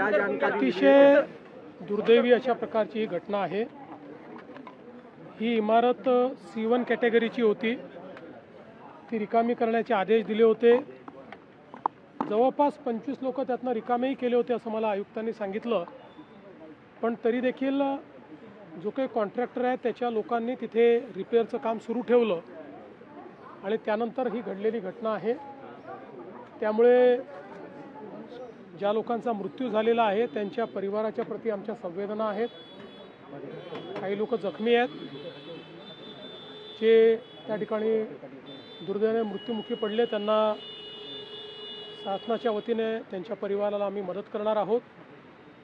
अतिशय दुर्दैवी अशा प्रकारची ही घटना आहे। ही इमारत C1 कॅटेगरीची होती, ती रिकामी करण्याचे आदेश दिले होते। जवळपास 25 लोक त्यातनं रिकामेही केले होते असं मला आयुक्तांनी सांगितलं, पण तरी देखील जो काही कॉन्ट्रॅक्टर आहे त्याच्या लोकांनी तिथे रिपेअरचं काम सुरू ठेवलं आणि त्यानंतर ही घडलेली घटना आहे। त्यामुळे ज्या लोकांचा मृत्यू झालेला आहे त्यांच्या परिवाराच्या प्रती आमच्या संवेदना आहेत। काही लोक जखमी आहेत, जे त्या ठिकाणी दुर्दैवाने मृत्युमुखी पडले, त्यांना शासनाच्या वतीने त्यांच्या परिवाराला आम्ही मदत करणार आहोत।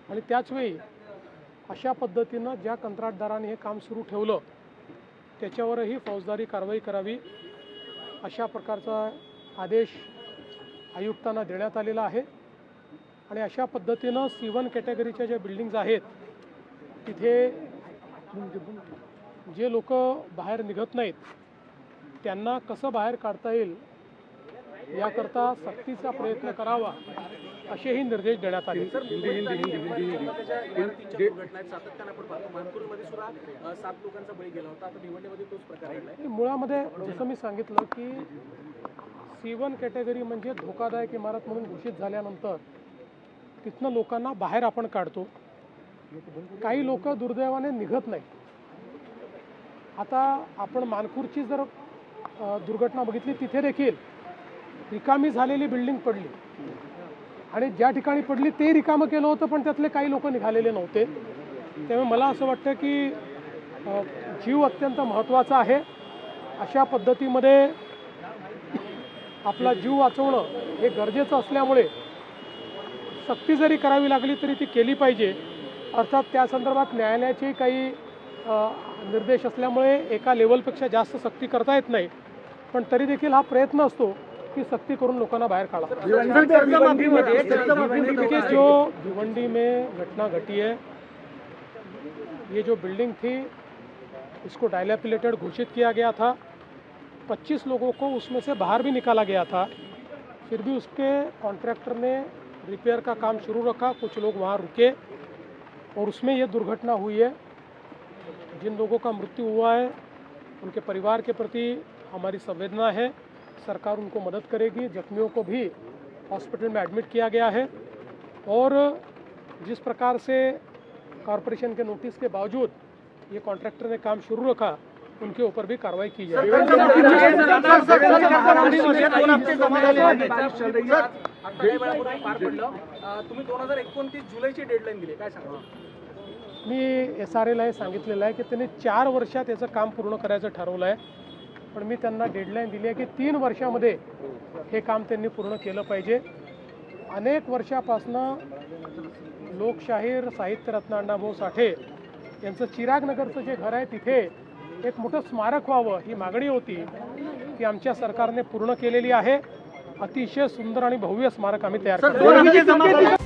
आणि त्याचवेळी अशा पद्धतीनं ज्या कंत्राटदाराने हे काम सुरू ठेवलं त्याच्यावरही फौजदारी कारवाई करावी अशा प्रकारचा आदेश आयुक्तांना देण्यात आलेला आहे। आणि अशा पद्धतीनं C1 कॅटेगरीच्या ज्या बिल्डिंग्स आहेत तिथे जे लोक बाहेर निघत नाहीत त्यांना कसं बाहेर काढता येईल याकरता सक्तीचा प्रयत्न करावा असेही निर्देश देण्यात आले। मुळामध्ये जसं मी सांगितलं की C1 कॅटेगरी म्हणजे धोकादायक इमारत म्हणून घोषित झाल्यानंतर तिथनं लोकांना बाहेर आपण काढतो। काही लोक दुर्दैवाने निघत नाही। आता आपण मानखुर्दची जर दुर्घटना बघितली, तिथे देखील रिकामी झालेली बिल्डिंग पडली आणि ज्या ठिकाणी पडली ते रिकामं केलं होतं, पण त्यातले काही लोक निघालेले नव्हते। त्यामुळे मला असं वाटतं की जीव अत्यंत महत्त्वाचा आहे। अशा पद्धतीमध्ये आपला जीव वाचवणं हे गरजेचं असल्यामुळे सक्ती जरी करावी लागली तरी ती केली पाहिजे। अर्थात त्या संदर्भात न्यायालयाचे काही निर्देश असल्यामुळे एका लेवलपेक्षा जास्त सक्ती करता येत नाही, पण तरी देखील हा प्रयत्न असतो की सक्ती करून लोकांना बाहर काढ़ा। जो भिवंडी में घटना घटी है, ये जो बिल्डिंग थी इसको डायलैपिलेटेड घोषित किया गया था। 25 लोगों को उसमें से बाहर भी निकाला गया था, फिर भी उसके कॉन्ट्रैक्टर ने रिपेयर का काम शुरू रखा। कुछ लोग वहाँ रुके और उसमें ये दुर्घटना हुई है। जिन लोगों का मृत्यु हुआ है उनके परिवार के प्रति हमारी संवेदना है। सरकार उनको मदद करेगी। जख्मियों को भी हॉस्पिटल में एडमिट किया गया है और जिस प्रकार से कॉरपोरेशन के नोटिस के बावजूद ये कॉन्ट्रैक्टर ने काम शुरू रखा, उनके ऊपर भी कार्रवाई की जाए। मी SRAला हे सांगितलेलं आहे की त्यांनी 4 वर्षात याचं काम पूर्ण करायचं ठरवलं आहे, पण मी त्यांना डेडलाईन दिली आहे की 3 वर्षामध्ये हे काम त्यांनी पूर्ण केलं पाहिजे। अनेक वर्षापासनं लोकशाहीर साहित्यरत्न अण्णाभाऊ साठे यांचं चिरागनगरचं जे घर आहे तिथे एक मोठं स्मारक व्हावं ही मागणी होती, ती आमच्या सरकारने पूर्ण केलेली आहे। अतिशय सुंदर आणि भव्य स्मारक आम्ही तयार करतो।